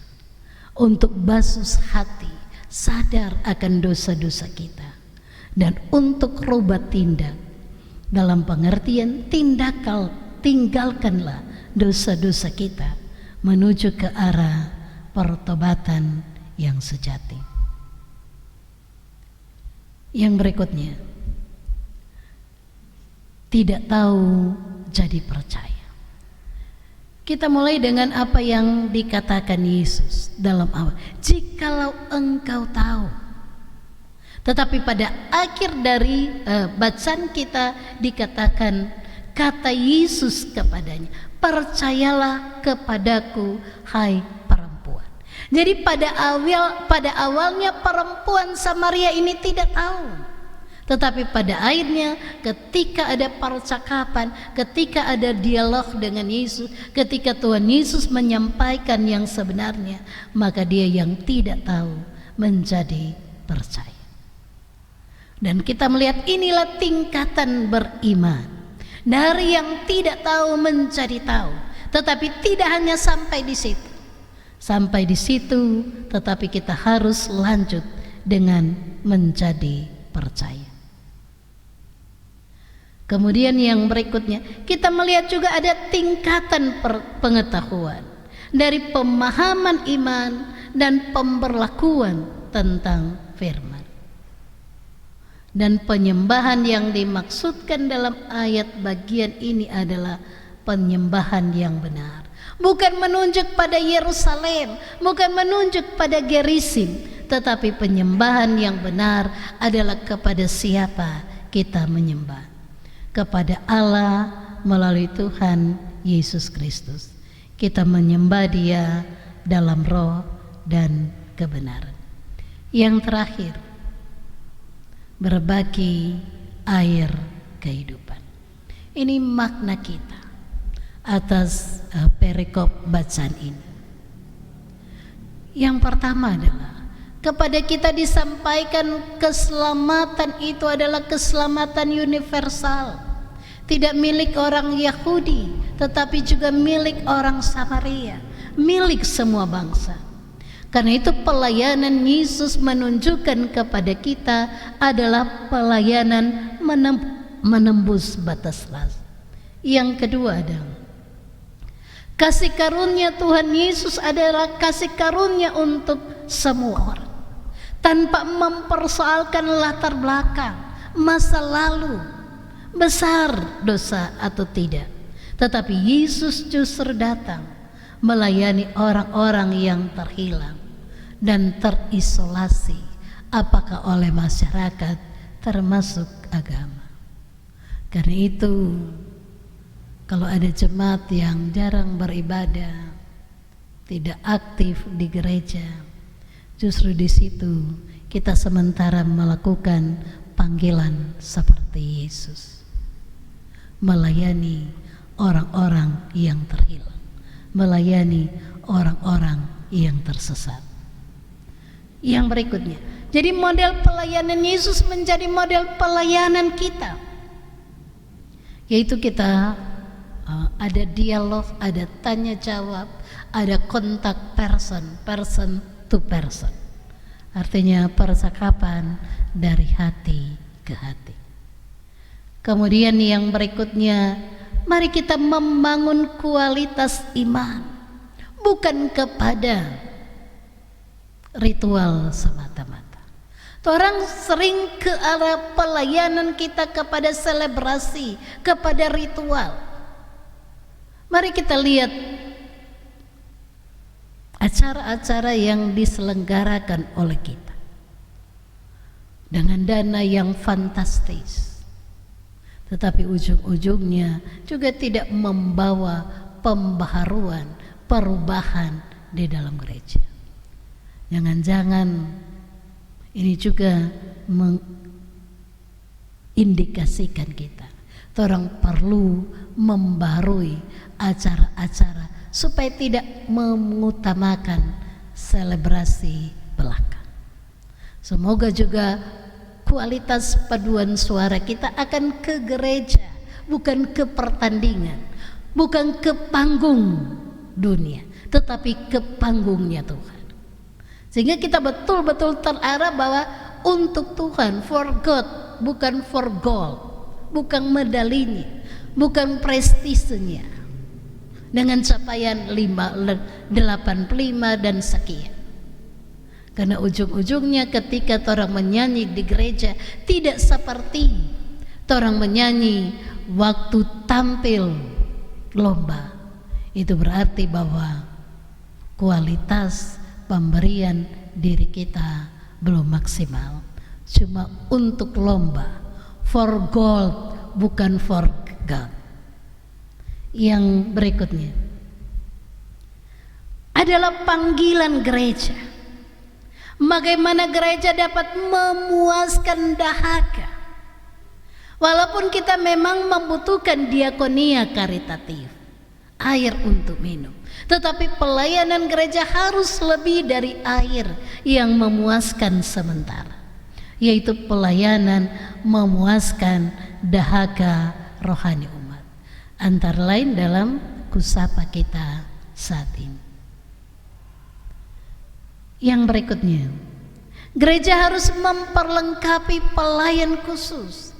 Untuk basuh hati, sadar akan dosa-dosa kita, dan untuk rubah tindak dalam pengertian tinggalkanlah dosa-dosa kita menuju ke arah pertobatan yang sejati. Yang berikutnya, tidak tahu jadi percaya. Kita mulai dengan apa yang dikatakan Yesus dalam awal. Jikalau engkau tahu. Tetapi pada akhir dari bacaan kita dikatakan kata Yesus kepadanya, percayalah kepadaku hai perempuan. Jadi pada awalnya perempuan Samaria ini tidak tahu. Tetapi pada akhirnya ketika ada percakapan, ketika ada dialog dengan Yesus, ketika Tuhan Yesus menyampaikan yang sebenarnya, maka dia yang tidak tahu menjadi percaya. Dan kita melihat inilah tingkatan beriman, dari yang tidak tahu menjadi tahu. Tetapi tidak hanya sampai di situ. Sampai di situ, tetapi kita harus lanjut dengan menjadi percaya. Kemudian yang berikutnya, kita melihat juga ada tingkatan pengetahuan dari pemahaman iman dan pemberlakuan tentang firman. Dan penyembahan yang dimaksudkan dalam ayat bagian ini adalah penyembahan yang benar. Bukan menunjuk pada Yerusalem, bukan menunjuk pada Gerizim, tetapi penyembahan yang benar adalah kepada siapa kita menyembah. Kepada Allah melalui Tuhan Yesus Kristus. Kita menyembah Dia dalam roh dan kebenaran. Yang terakhir, berbagi air kehidupan. Ini makna kita atas perikop bacaan ini. Yang pertama adalah kepada kita disampaikan keselamatan itu adalah keselamatan universal, tidak milik orang Yahudi tetapi juga milik orang Samaria, milik semua bangsa. Karena itu pelayanan Yesus menunjukkan kepada kita adalah pelayanan menembus batas ras. Yang kedua adalah kasih karunia Tuhan Yesus adalah kasih karunia untuk semua orang, tanpa mempersoalkan latar belakang, masa lalu, besar dosa atau tidak. Tetapi Yesus justru datang melayani orang-orang yang terhilang dan terisolasi, apakah oleh masyarakat termasuk agama. Karena itu kalau ada jemaat yang jarang beribadah, tidak aktif di gereja, justru di situ kita sementara melakukan panggilan seperti Yesus, melayani orang-orang yang terhilang, melayani orang-orang yang tersesat. Yang berikutnya, jadi model pelayanan Yesus menjadi model pelayanan kita, yaitu kita ada dialog, ada tanya jawab, ada kontak person to person. Artinya percakapan dari hati ke hati. Kemudian yang berikutnya, mari kita membangun kualitas iman, bukan kepada ritual semata-mata. Orang sering ke arah pelayanan kita kepada selebrasi, kepada ritual. Mari kita lihat acara-acara yang diselenggarakan oleh kita dengan dana yang fantastis, tetapi ujung-ujungnya juga tidak membawa pembaharuan, perubahan di dalam gereja. Jangan-jangan ini juga mengindikasikan kita orang perlu membarui acara-acara supaya tidak mengutamakan selebrasi belaka. Semoga juga kualitas paduan suara kita akan ke gereja, bukan ke pertandingan, bukan ke panggung dunia, tetapi ke panggungnya Tuhan. Sehingga kita betul-betul terarah bahwa untuk Tuhan, for God, bukan for gold, bukan medalinya, bukan prestisenya, dengan capaian 85 dan sekian. Karena ujung-ujungnya ketika orang menyanyi di gereja tidak seperti orang menyanyi waktu tampil lomba. Itu berarti bahwa kualitas pemberian diri kita belum maksimal, cuma untuk lomba, for gold bukan for God. Yang berikutnya adalah panggilan gereja. Bagaimana gereja dapat memuaskan dahaga, walaupun kita memang membutuhkan diakonia karitatif, air untuk minum, tetapi pelayanan gereja harus lebih dari air yang memuaskan sementara, yaitu pelayanan memuaskan dahaga rohani umat, antara lain dalam kusapa kita saat ini. Yang berikutnya, gereja harus memperlengkapi pelayan khusus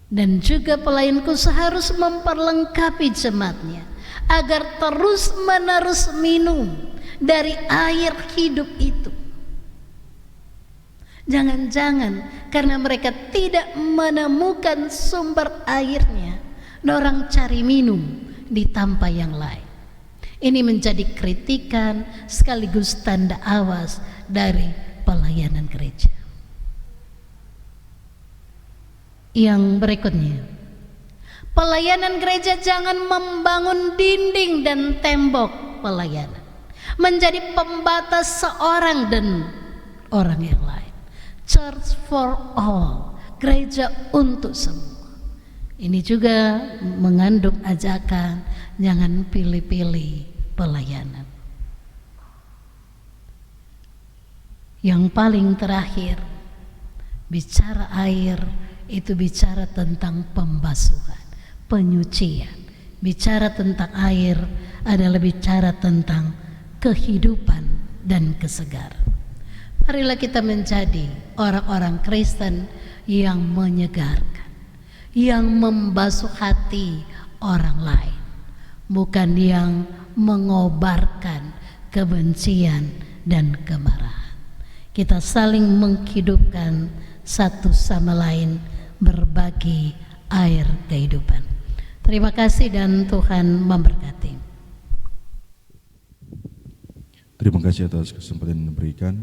Dan juga pelayan khusus harus memperlengkapi jemaatnya agar terus-menerus minum dari air hidup itu. Jangan-jangan karena mereka tidak menemukan sumber airnya, orang cari minum di tanpa yang lain. Ini menjadi kritikan sekaligus tanda awas dari pelayanan gereja. Yang berikutnya, pelayanan gereja jangan membangun dinding dan tembok pelayanan menjadi pembatas seorang dan orang yang lain. Church for all, gereja untuk semua. Ini juga mengandung ajakan jangan pilih-pilih pelayanan. Yang paling terakhir, bicara air itu bicara tentang pembasuhan, penyucian. Bicara tentang air adalah bicara tentang kehidupan dan kesegaran. Marilah kita menjadi orang-orang Kristen yang menyegarkan, yang membasuh hati orang lain, bukan yang mengobarkan kebencian dan kemarahan. Kita saling menghidupkan satu sama lain, berbagi air kehidupan. Terima kasih dan Tuhan memberkati. Terima kasih atas kesempatan yang diberikan.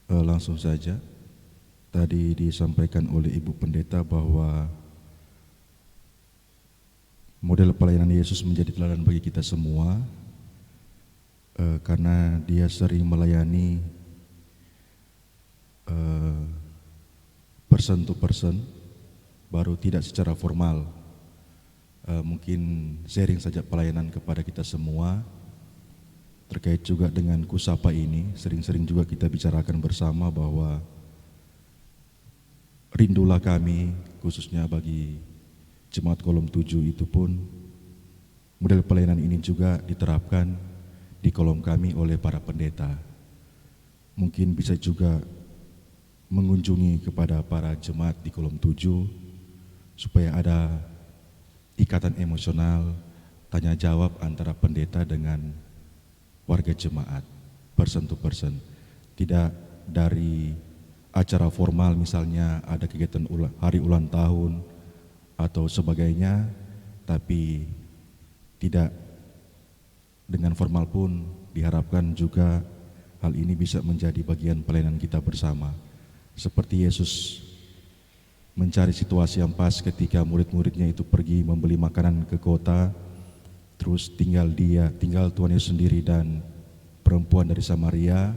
Langsung saja, tadi disampaikan oleh Ibu Pendeta bahwa model pelayanan Yesus menjadi teladan bagi kita semua, karena dia sering melayani person to person, baru tidak secara formal. Mungkin sharing saja pelayanan kepada kita semua terkait juga dengan Kusapa ini. Sering-sering juga kita bicarakan bersama bahwa rindulah kami, khususnya bagi Jemaat Kolom 7 itu pun model pelayanan ini juga diterapkan di kolom kami oleh para pendeta. Mungkin bisa juga mengunjungi kepada para jemaat di kolom 7 supaya ada ikatan emosional, tanya jawab antara pendeta dengan warga jemaat, person to person. Tidak dari acara formal, misalnya ada kegiatan hari ulang tahun atau sebagainya, tapi tidak dengan formal pun diharapkan juga hal ini bisa menjadi bagian pelayanan kita bersama. Seperti Yesus mencari situasi yang pas ketika murid-muridnya itu pergi membeli makanan ke kota, terus tinggal Tuhan Yesus sendiri dan perempuan dari Samaria.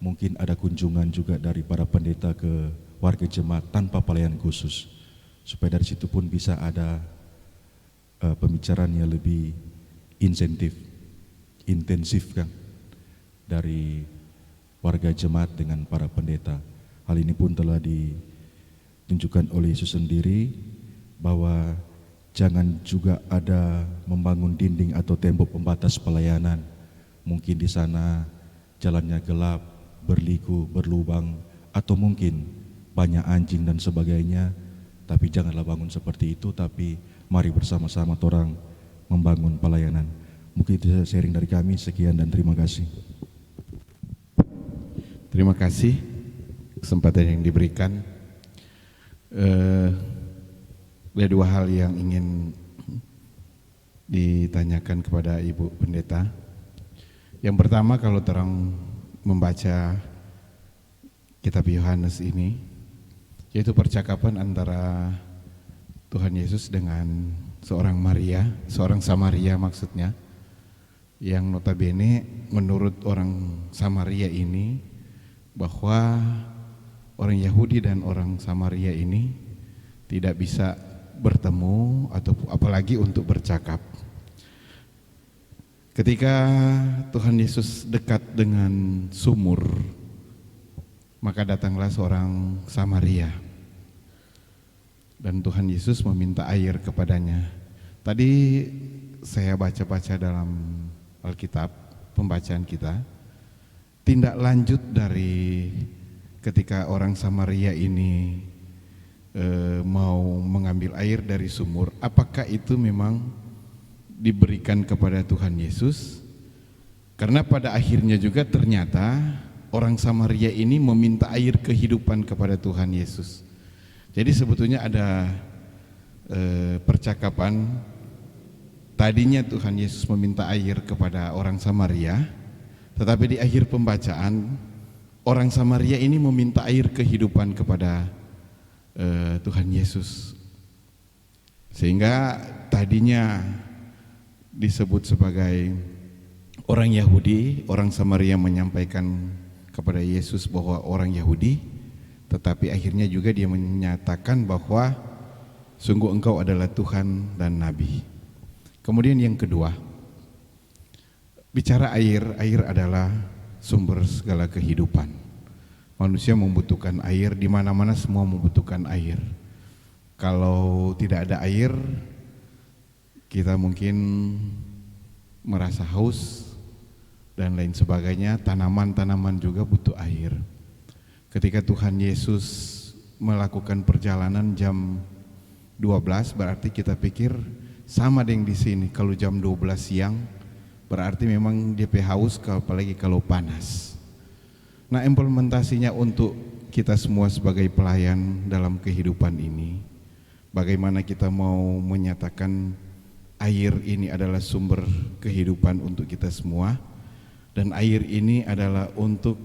Mungkin ada kunjungan juga dari para pendeta ke warga jemaat tanpa pelayanan khusus, supaya dari situ pun bisa ada pembicaraan yang lebih intensif kan, dari warga jemaat dengan para pendeta. Hal ini pun telah ditunjukkan oleh Yesus sendiri, bahwa jangan juga ada membangun dinding atau tembok pembatas pelayanan. Mungkin di sana jalannya gelap, berliku, berlubang, atau mungkin banyak anjing dan sebagainya. Tapi janganlah bangun seperti itu, tapi mari bersama-sama orang membangun pelayanan. Mungkin itu sharing dari kami, sekian dan terima kasih. Terima kasih kesempatan yang diberikan. Ada dua hal yang ingin ditanyakan kepada Ibu Pendeta. Yang pertama, kalau terang membaca kitab Yohanes ini, yaitu percakapan antara Tuhan Yesus dengan seorang Maria, seorang Samaria maksudnya, yang notabene menurut orang Samaria ini, bahwa orang Yahudi dan orang Samaria ini tidak bisa bertemu atau apalagi untuk bercakap. Ketika Tuhan Yesus dekat dengan sumur, maka datanglah seorang Samaria dan Tuhan Yesus meminta air kepadanya. Tadi saya baca-baca dalam Alkitab, pembacaan kita, tindak lanjut dari ketika orang Samaria ini mau mengambil air dari sumur, apakah itu memang diberikan kepada Tuhan Yesus? Karena pada akhirnya juga ternyata orang Samaria ini meminta air kehidupan kepada Tuhan Yesus. Jadi sebetulnya ada percakapan, tadinya Tuhan Yesus meminta air kepada orang Samaria, tetapi di akhir pembacaan orang Samaria ini meminta air kehidupan kepada Tuhan Yesus. Sehingga tadinya disebut sebagai orang Yahudi, orang Samaria menyampaikan kepada Yesus bahwa orang Yahudi, tetapi akhirnya juga dia menyatakan bahwa sungguh engkau adalah Tuhan dan Nabi. Kemudian yang kedua, bicara air adalah sumber segala kehidupan. Manusia membutuhkan air, di mana-mana semua membutuhkan air. Kalau tidak ada air, kita mungkin merasa haus dan lain sebagainya. Tanaman-tanaman juga butuh air. Ketika Tuhan Yesus melakukan perjalanan jam 12, berarti kita pikir sama dengan di sini. Kalau jam 12 siang berarti memang DP haus, apalagi kalau panas. Nah, implementasinya untuk kita semua sebagai pelayan dalam kehidupan ini, bagaimana kita mau menyatakan air ini adalah sumber kehidupan untuk kita semua, dan air ini adalah untuk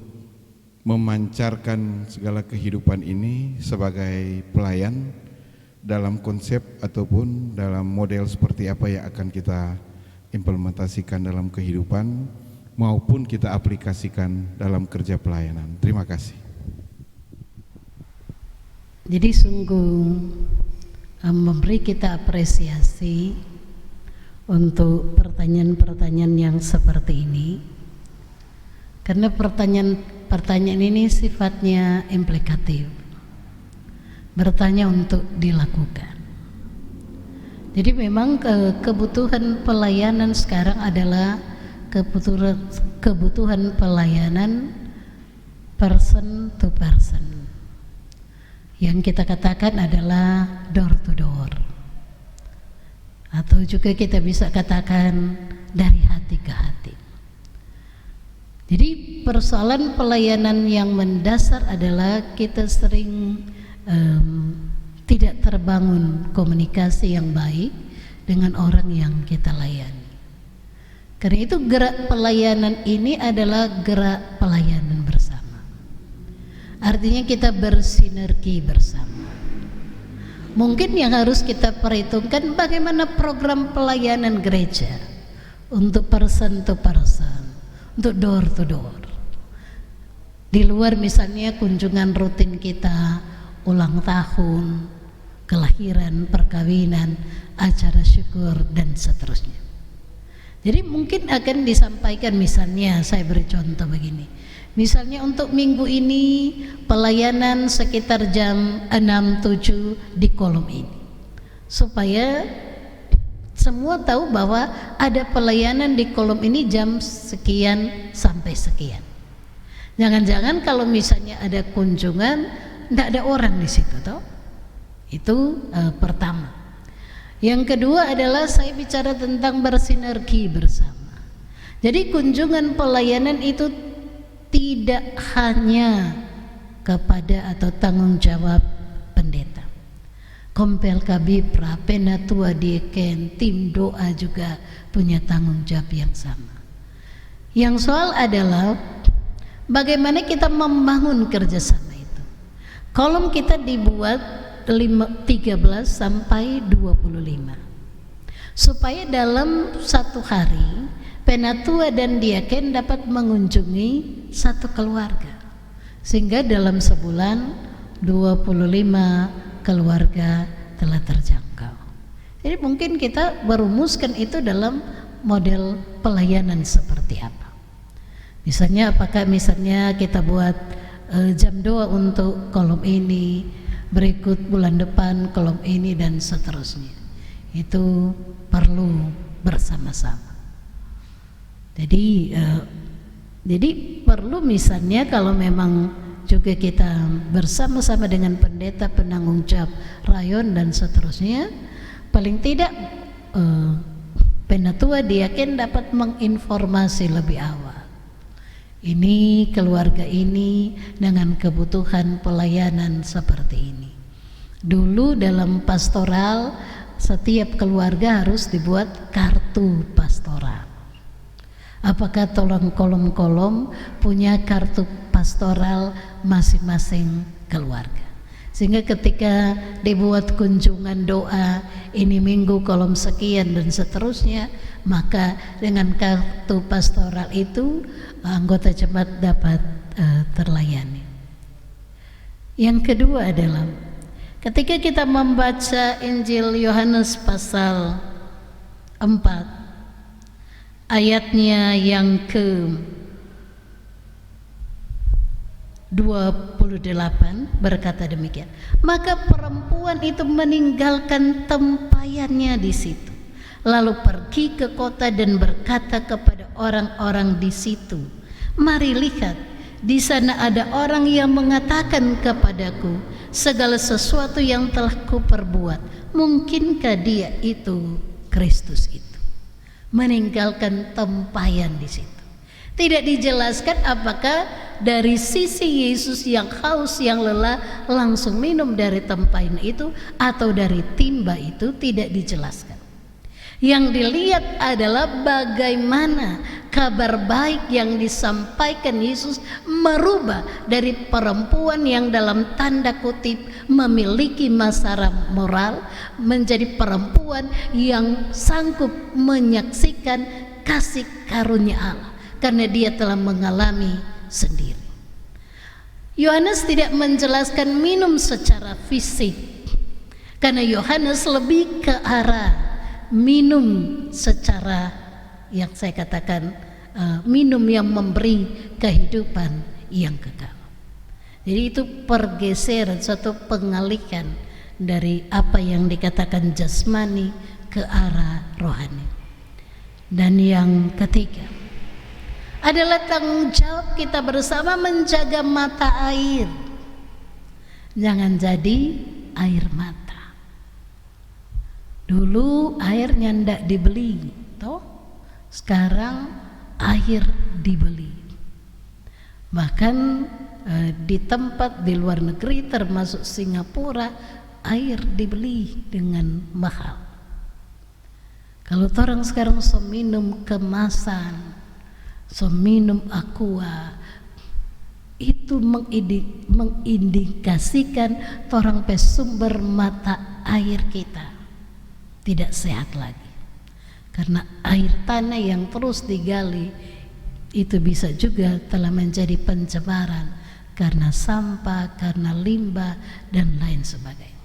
memancarkan segala kehidupan ini sebagai pelayan dalam konsep ataupun dalam model seperti apa yang akan kita implementasikan dalam kehidupan maupun kita aplikasikan dalam kerja pelayanan. Terima kasih. Jadi sungguh memberi kita apresiasi untuk pertanyaan-pertanyaan yang seperti ini, karena pertanyaan ini sifatnya implikatif, bertanya untuk dilakukan. Jadi memang kebutuhan pelayanan sekarang adalah kebutuhan pelayanan person to person, yang kita katakan adalah door to door, atau juga kita bisa katakan dari hati ke hati. Jadi persoalan pelayanan yang mendasar adalah kita sering tidak terbangun komunikasi yang baik dengan orang yang kita layani. Karena itu gerak pelayanan ini adalah gerak pelayanan bersama. Artinya kita bersinergi bersama. Mungkin yang harus kita perhitungkan bagaimana program pelayanan gereja untuk person to person, untuk door to door. Di luar misalnya kunjungan rutin kita, ulang tahun, kelahiran, perkawinan, acara syukur, dan seterusnya. Jadi mungkin akan disampaikan, misalnya saya beri contoh begini, misalnya untuk minggu ini pelayanan sekitar jam 6-7 di kolom ini, supaya semua tahu bahwa ada pelayanan di kolom ini jam sekian sampai sekian. Jangan-jangan kalau misalnya ada kunjungan tidak ada orang di situ, toh? Itu pertama. Yang kedua adalah saya bicara tentang bersinergi bersama. Jadi kunjungan pelayanan itu tidak hanya kepada atau tanggung jawab pendeta. Kompel Kabipra, Penatua Dieken, tim doa juga punya tanggung jawab yang sama. Yang soal adalah bagaimana kita membangun kerjasama. Kolom kita dibuat 13 sampai 25 supaya dalam satu hari penatua dan diaken dapat mengunjungi satu keluarga, sehingga dalam sebulan 25 keluarga telah terjangkau. Jadi mungkin kita merumuskan itu dalam model pelayanan seperti apa. Misalnya apakah misalnya kita buat jam doa untuk kolom ini, berikut bulan depan kolom ini, dan seterusnya. Itu perlu bersama-sama. Jadi perlu misalnya kalau memang juga kita bersama-sama dengan pendeta, penanggung jawab rayon dan seterusnya, paling tidak penatua diaken dapat menginformasi lebih awal. Ini keluarga ini dengan kebutuhan pelayanan seperti ini. Dulu dalam pastoral setiap keluarga harus dibuat kartu pastoral. Apakah tolong kolom-kolom punya kartu pastoral masing-masing keluarga, sehingga ketika dibuat kunjungan doa ini minggu kolom sekian dan seterusnya, maka dengan kartu pastoral itu anggota jemaat dapat terlayani. Yang kedua adalah ketika kita membaca Injil Yohanes pasal 4 ayatnya yang ke-28 berkata demikian, maka perempuan itu meninggalkan tempayannya di situ, lalu pergi ke kota dan berkata kepada orang-orang di situ, mari lihat, di sana ada orang yang mengatakan kepadaku segala sesuatu yang telah kuperbuat. Mungkinkah dia itu Kristus itu? Meninggalkan tempayan di situ. Tidak dijelaskan apakah dari sisi Yesus yang haus, yang lelah langsung minum dari tempayan itu atau dari timba itu, tidak dijelaskan. Yang dilihat adalah bagaimana kabar baik yang disampaikan Yesus merubah dari perempuan yang dalam tanda kutip memiliki masalah moral menjadi perempuan yang sanggup menyaksikan kasih karunia Allah karena dia telah mengalami sendiri. Yohanes tidak menjelaskan minum secara fisik karena Yohanes lebih ke arah minum secara yang saya katakan minum yang memberi kehidupan yang kekal. Jadi itu pergeseran, suatu pengalikan dari apa yang dikatakan jasmani ke arah rohani. Dan yang ketiga adalah tanggung jawab kita bersama menjaga mata air, jangan jadi air mata. Dulu airnya ndak dibeli, toh sekarang air dibeli. Bahkan di tempat di luar negeri termasuk Singapura, air dibeli dengan mahal. Kalau orang sekarang so minum kemasan, so minum aqua, itu mengindikasikan orang sumber mata air kita tidak sehat lagi, karena air tanah yang terus digali itu bisa juga telah menjadi pencemaran karena sampah, karena limbah dan lain sebagainya.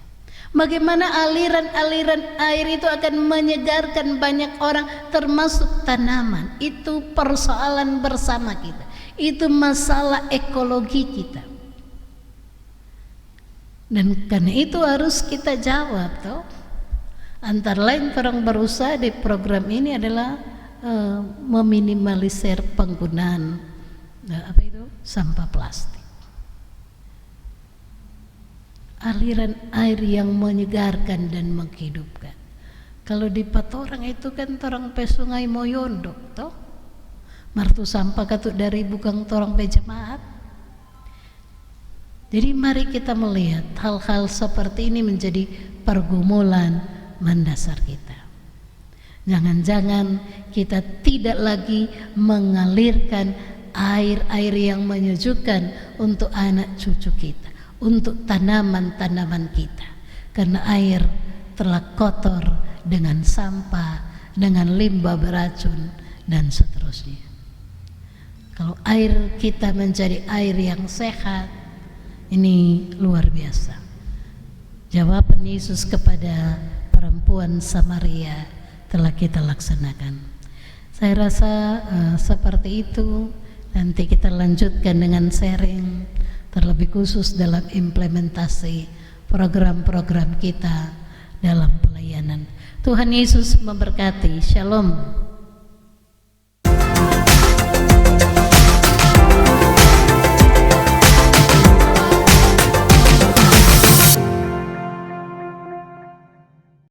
Bagaimana aliran-aliran air itu akan menyegarkan banyak orang termasuk tanaman, itu persoalan bersama kita, itu masalah ekologi kita, dan karena itu harus kita jawab toh. Antara lain orang berusaha di program ini adalah meminimalisir penggunaan sampah plastik. Aliran air yang menyegarkan dan menghidupkan. Kalau di Patorang itu kan torang pe sungai Moyondo toh. Martu sampah katut dari bukan torang pe jemaat. Jadi mari kita melihat hal-hal seperti ini menjadi pergumulan mendasar kita. Jangan-jangan kita tidak lagi mengalirkan air-air yang menyejukkan untuk anak cucu kita, untuk tanaman-tanaman kita, karena air telah kotor dengan sampah, dengan limbah beracun dan seterusnya. Kalau air kita menjadi air yang sehat, ini luar biasa. Jawaban Yesus kepada perempuan Samaria telah kita laksanakan. Saya rasa seperti itu. Nanti kita lanjutkan dengan sharing terlebih khusus dalam implementasi program-program kita dalam pelayanan. Tuhan Yesus memberkati. Shalom.